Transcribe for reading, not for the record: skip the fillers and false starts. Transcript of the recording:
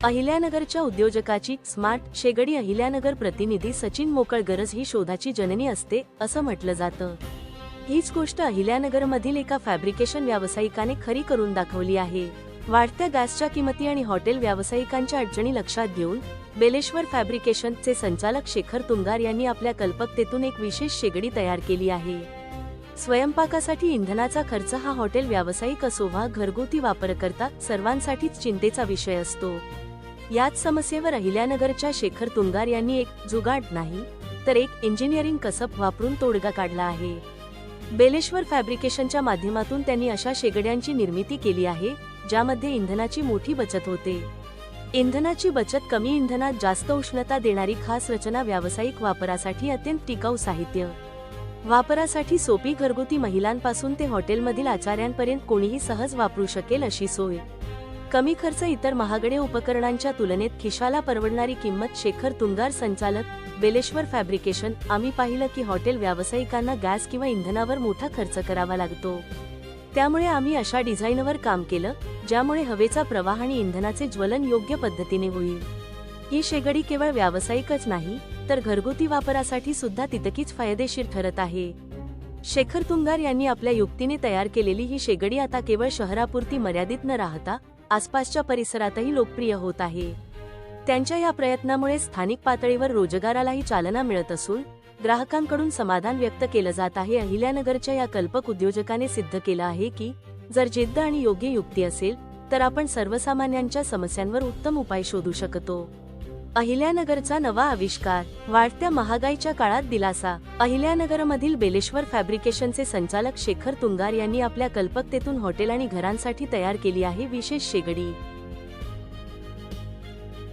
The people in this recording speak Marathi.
अहिल्यानगरच्या उद्योजकाची स्मार्ट शेगडी अहिल्यानगर प्रतिनिधी सचिन मोकळगरज ही शोधाची जननी असते असं म्हटलं जातं। हीच गोष्ट अहिल्यानगरमधील एका फॅब्रिकेशन व्यावसायिकाने खरी करून दाखवली आहे। वाढत्या गॅसच्या किमती आणि हॉटेल व्यावसायिकांच्या अडचणी लक्षात घेऊन बेलेश्वर फॅब्रिकेशनचे संचालक शेखर तुंगार यांनी आपल्या कल्पकतेतून एक विशेष शेगडी तयार केली आहे। स्वयंपाकासाठी इंधनाचा खर्च हा हॉटेल व्यावसायिक असो वा घरगुती वापरकर्ता सर्वांसाठीच चिंतेचा विषय असतो। याच समस्येवर अहिल्यानगरच्या शेखर तुंगार यांनी एक जुगाड नाही तर एक इंजिनिअरिंग कसब वापरून तोडगा काढला आहे। बेलेश्वर फॅब्रिकेशनच्या माध्यमातून त्यांनी अशा शेगड्यांची निर्मिती केली आहे ज्यामध्ये इंधनाची मोठी बचत होते। इंधनाची बचत, कमी इंधनात जास्त उष्णता देणारी खास रचना, व्यावसायिक वापरासाठी अत्यंत टिकाऊ साहित्य, वापरासाठी सोपी, घरगुती, महिलांपासून ते हॉटेलमधील आचार्यांपर्यंत कोणीही सहज वापरू शकेल अशी सोय, कमी खर्च, इतर महागडे उपकरणांच्या तुलनेत खिशाला परवडणारी किंमत। शेखर तुंगार, संचालक, बेलेश्वर फॅब्रिकेशन। आम्ही पाहिलं की हॉटेल व्यावसायिकांना गॅस किंवा इंधनावर मोठा खर्च करावा लागतो, त्यामुळे आम्ही अशा डिझाईनवर काम केलं ज्यामुळे हवेचा प्रवाह आणि इंधनाचे ज्वलन योग्य पद्धतीने होईल। ही शेगडी केवळ व्यावसायिकच नाही तर घरगुती वापरासाठी सुद्धा तितकीच फायदेशीर ठरत आहे। शेखर तुंगार यांनी आपल्या युक्तीने तयार केलेली ही शेगडी आता केवळ शहरापुरती मर्यादित न राहता आसपासच्या परिसरातही लोकप्रिय होत आहे। त्यांच्या या प्रयत्नामुळे स्थानिक पातळीवर रोजगारालाही चालना मिळत असून ग्राहकांकडून समाधान व्यक्त केलं जात आहे। अहिल्यानगरच्या या कल्पक उद्योजकाने सिद्ध केलं आहे की जर जिद्द आणि योग्य युक्ती असेल तर आपण सर्वसामान्यांच्या समस्यांवर उत्तम उपाय शोधू शकतो। अहिल्यानगरचा नवा आविष्कार, वाढत्या महागाईच्या काळात दिलासा। अहिल्यानगरमधील बेलेश्वर फॅब्रिकेशनचे संचालक शेखर तुंगार यांनी आपल्या कल्पकतेतून हॉटेल आणि घरांसाठी तयार केली आहे विशेष शेगडी।